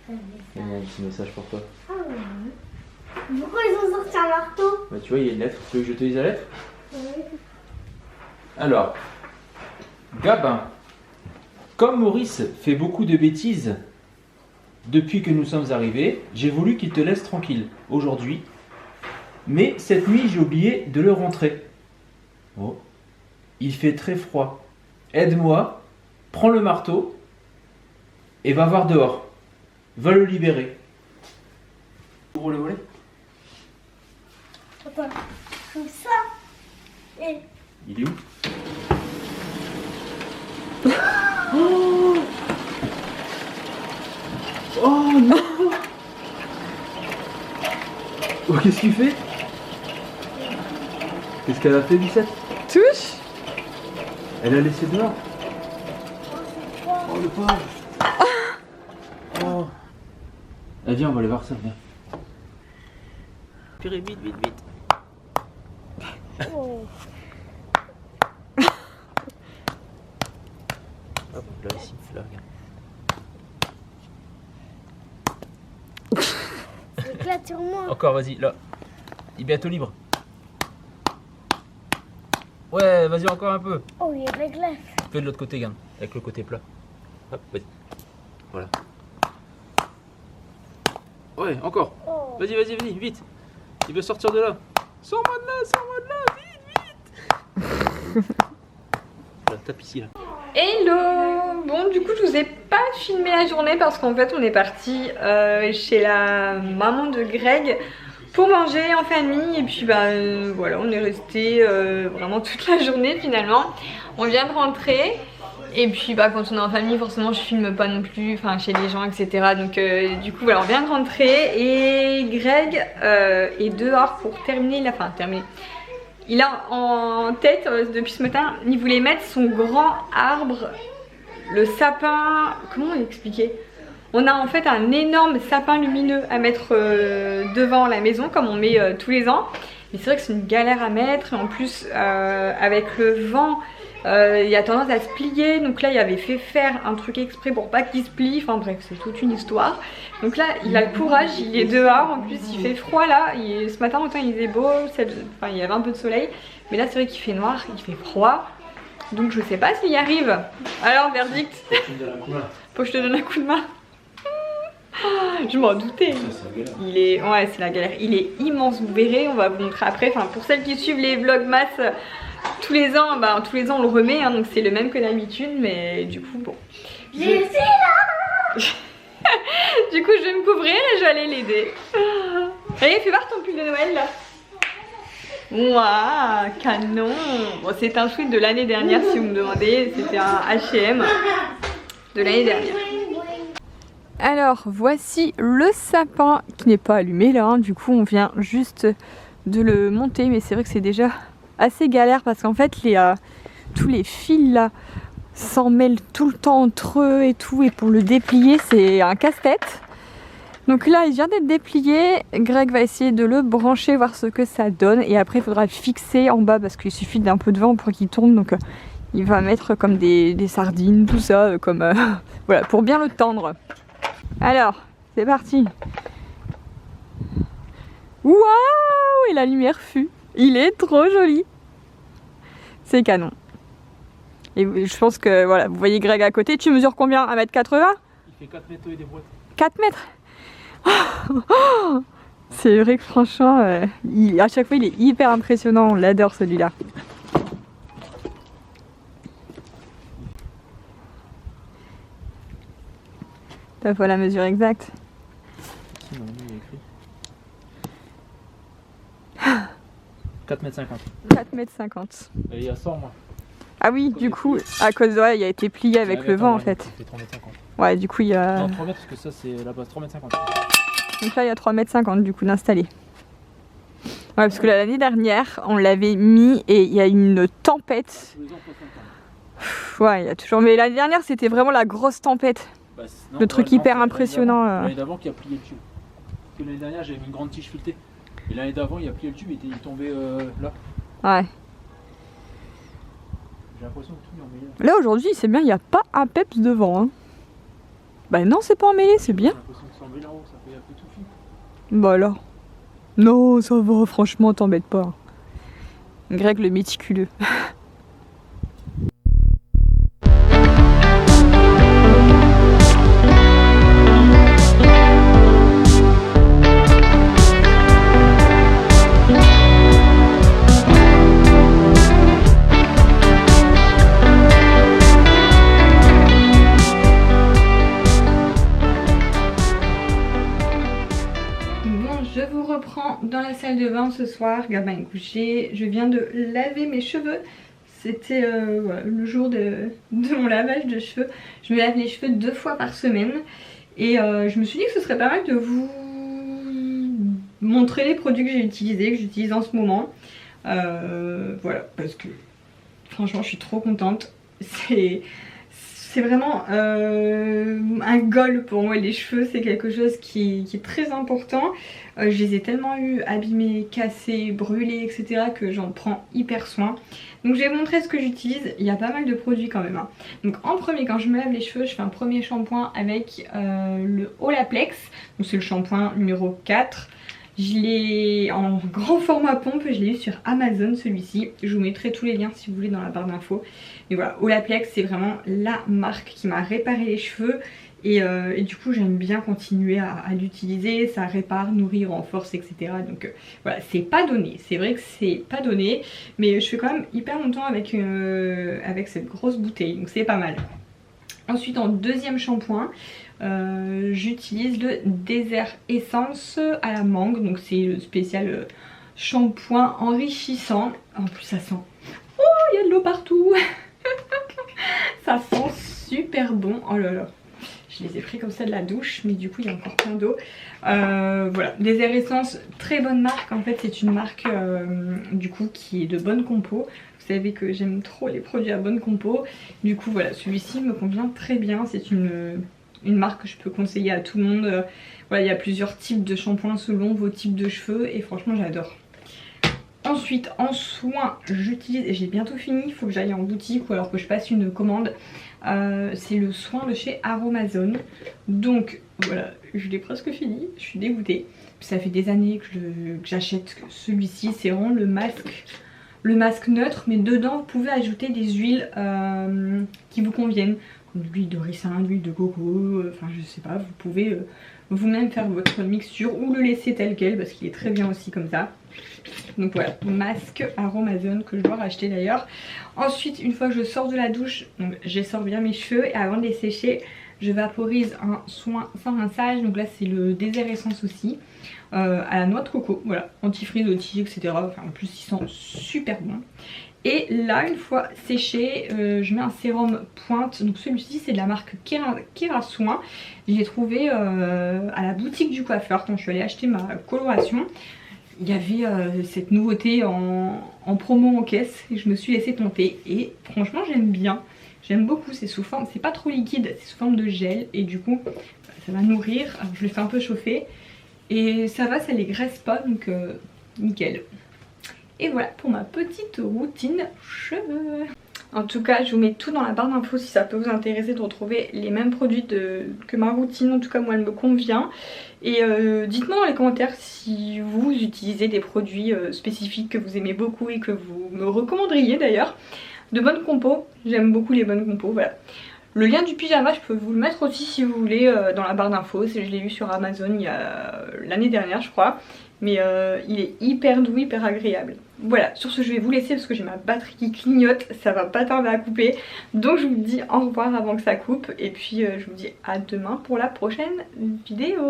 Il y a un petit message pour toi. Ah ouais. Pourquoi ils ont sorti un marteau? Bah, tu vois, il y a une lettre. Tu veux que je te lise la lettre? Oui. Alors, Gabin, comme Maurice fait beaucoup de bêtises depuis que nous sommes arrivés, j'ai voulu qu'il te laisse tranquille aujourd'hui. Mais cette nuit, j'ai oublié de le rentrer. Oh, il fait très froid. Aide-moi, prends le marteau et va voir dehors. Va le libérer. Ouvre le volet. Attends, comme ça. Et... Il est où? Oh non! Oh, qu'est-ce qu'il fait? Qu'est-ce qu'elle a fait, Lucette? Touche. Elle a laissé dehors. Oh, c'est quoi? Oh, le pauvre! Oh! Eh, viens, on va aller voir ça, viens. Pire, vite, vite, vite! Oh. Hop, là, ici, là, regarde. C'est éclate sur moi. Encore, vas-y, là. Il est bientôt libre. Ouais, vas-y, encore un peu. Oh, il est réglé. Fais de l'autre côté, regarde, avec le côté plat. Hop, vas-y. Voilà. Ouais, encore. Oh. Vas-y, vas-y, vas-y, vite. Il veut sortir de là. Sors-moi de là, vite, vite. Là, tape ici, là. Hello. Bon, du coup, je vous ai pas filmé la journée parce qu'en fait, on est parti chez la maman de Greg pour manger en famille. Et puis, voilà, on est resté vraiment toute la journée finalement. On vient de rentrer. Et puis, quand on est en famille, forcément, je filme pas non plus, enfin, chez les gens, etc. Donc, du coup, voilà, on vient de rentrer et Greg est dehors pour terminer la fin. Il a en tête depuis ce matin, il voulait mettre son grand arbre, le sapin, comment expliquer? On a en fait un énorme sapin lumineux à mettre devant la maison comme on met tous les ans. Mais c'est vrai que c'est une galère à mettre et en plus avec le vent, il a tendance à se plier. Donc là il avait fait faire un truc exprès pour pas qu'il se plie, enfin bref c'est toute une histoire. Donc là il a le courage, il est dehors, en plus il fait froid là, ce matin autant il faisait beau, il y avait un peu de soleil. Mais là c'est vrai qu'il fait noir, il fait froid. Donc je sais pas s'il y arrive. Alors verdict. Faut que je te donne un coup de main. Je m'en doutais. Il est, ouais, c'est la galère. Il est immense, vous verrez. On va vous montrer après. Enfin, pour celles qui suivent les vlogmas tous les ans, on le remet. Hein, donc c'est le même que d'habitude, mais du coup, bon. J'ai essayé là. Du coup, je vais me couvrir et je vais aller l'aider. Allez, fais voir ton pull de Noël là. Waouh, canon. Bon, c'est un sweat de l'année dernière si vous me demandez. C'était un H&M de l'année dernière. Alors voici le sapin qui n'est pas allumé là, hein. Du coup on vient juste de le monter, mais c'est vrai que c'est déjà assez galère parce qu'en fait tous les fils là s'en mêlent tout le temps entre eux et tout, et pour le déplier c'est un casse-tête. Donc là il vient d'être déplié, Greg va essayer de le brancher, voir ce que ça donne, et après il faudra le fixer en bas parce qu'il suffit d'un peu de vent pour qu'il tourne, donc il va mettre comme des sardines, tout ça, comme voilà, pour bien le tendre. Alors, c'est parti. Waouh! Et la lumière fut. Il est trop joli. C'est canon. Et je pense que, voilà, vous voyez Greg à côté. Tu mesures combien? 1m80? Il fait 4 mètres et des boîtes. 4 mètres? C'est vrai que franchement, à chaque fois il est hyper impressionnant. On l'adore celui-là. T'as pas la mesure exacte? Si, non, il est écrit. 4,50 m. 4,50 m. Et il y a 100 moi. Ah oui, du coup, à cause de il a été plié avec le vent en fait. Il fait 3,50 m. Ouais, du coup il y a... Non, 3 mètres parce que ça c'est la base, 3,50 m. Donc là il y a 3,50 m du coup d'installer. Ouais, parce que l'année dernière on l'avait mis et il y a une tempête. Ouais, il y a toujours... Mais l'année dernière c'était vraiment la grosse tempête. Bah, non, le truc hyper impressionnant. L'année d'avant qui a plié le tube. Parce que l'année dernière j'avais mis une grande tige filetée. Et l'année d'avant il a plié le tube et il est tombé là. Ouais. J'ai l'impression que tout est emmêlé. Là aujourd'hui c'est bien, il n'y a pas un peps devant. Hein. Bah non, c'est pas emmêlé, c'est bien. J'ai l'impression que tomber là-haut, ça fait un peu touffu. Bah alors. Non, ça va, franchement, t'embête pas. Greg le méticuleux. Je vous reprends dans la salle de bain ce soir. Gabin est couché. Je viens de laver mes cheveux. C'était voilà, le jour de mon lavage de cheveux. Je me lave les cheveux 2 fois par semaine. Et je me suis dit que ce serait pas mal de vous montrer les produits que j'ai utilisés, que j'utilise en ce moment. Voilà, parce que franchement je suis trop contente. C'est vraiment un goal pour moi, les cheveux, c'est quelque chose qui est très important. Je les ai tellement eu abîmés, cassés, brûlés, etc. que j'en prends hyper soin. Donc je vais vous montrer ce que j'utilise, il y a pas mal de produits quand même. Hein. Donc en premier, quand je me lave les cheveux, je fais un premier shampoing avec le Olaplex. Donc c'est le shampoing numéro 4. Je l'ai en grand format pompe, je l'ai eu sur Amazon celui-ci. Je vous mettrai tous les liens si vous voulez dans la barre d'infos. Mais voilà, Olaplex c'est vraiment la marque qui m'a réparé les cheveux. Et du coup j'aime bien continuer à l'utiliser, ça répare, nourrit, renforce, etc. Donc voilà, c'est pas donné, c'est vrai que c'est pas donné. Mais je fais quand même hyper longtemps avec cette grosse bouteille, donc c'est pas mal. Ensuite en deuxième shampoing, j'utilise le Desert Essence à la mangue. Donc c'est le spécial shampoing enrichissant. En plus ça sent... Oh, il y a de l'eau partout. Ça sent super bon. Oh là là. Je les ai pris comme ça de la douche, mais du coup il y a encore plein d'eau. Voilà, Desert Essence, très bonne marque. En fait c'est une marque du coup qui est de bonne compo. Vous savez que j'aime trop les produits à bonne compo. Du coup voilà, celui-ci me convient très bien. C'est une marque que je peux conseiller à tout le monde. Voilà, il y a plusieurs types de shampoings selon vos types de cheveux et franchement j'adore. Ensuite en soins, j'utilise, et j'ai bientôt fini, il faut que j'aille en boutique ou alors que je passe une commande. C'est le soin de chez Aromazone. Donc voilà, je l'ai presque fini, je suis dégoûtée. Ça fait des années que j'achète celui-ci, c'est vraiment le masque neutre, mais dedans vous pouvez ajouter des huiles qui vous conviennent. Comme l'huile de ricin, l'huile de coco, enfin je sais pas, vous pouvez vous-même faire votre mixture ou le laisser tel quel parce qu'il est très bien aussi comme ça. Donc voilà, masque Aromazone que je dois racheter d'ailleurs. Ensuite, une fois que je sors de la douche, donc j'essore bien mes cheveux et avant de les sécher, je vaporise un soin sans rinçage. Donc là c'est le Desert Essence aussi, à la noix de coco, voilà, antifreeze, outil, etc. Enfin, en plus il sent super bon. Et là une fois séché, je mets un sérum pointe. Donc celui-ci c'est de la marque Kera Soin. Je l'ai trouvé à la boutique du coiffeur quand je suis allée acheter ma coloration. Il y avait cette nouveauté en promo en caisse et je me suis laissée tenter et franchement j'aime bien. J'aime beaucoup, c'est sous forme, c'est pas trop liquide, c'est sous forme de gel et du coup ça va nourrir. Alors, je le fais un peu chauffer et ça va, ça les graisse pas, donc nickel. Et voilà pour ma petite routine cheveux. En tout cas je vous mets tout dans la barre d'infos si ça peut vous intéresser de retrouver les mêmes produits que ma routine. En tout cas moi elle me convient. Et dites-moi dans les commentaires si vous utilisez des produits spécifiques que vous aimez beaucoup et que vous me recommanderiez d'ailleurs. De bonnes compos, j'aime beaucoup les bonnes compos, voilà. Le lien du pyjama je peux vous le mettre aussi si vous voulez dans la barre d'infos. Je l'ai eu sur Amazon il y a l'année dernière je crois. Mais il est hyper doux, hyper agréable. Voilà, sur ce je vais vous laisser parce que j'ai ma batterie qui clignote, ça va pas tarder à couper. Donc je vous dis au revoir avant que ça coupe et puis je vous dis à demain pour la prochaine vidéo.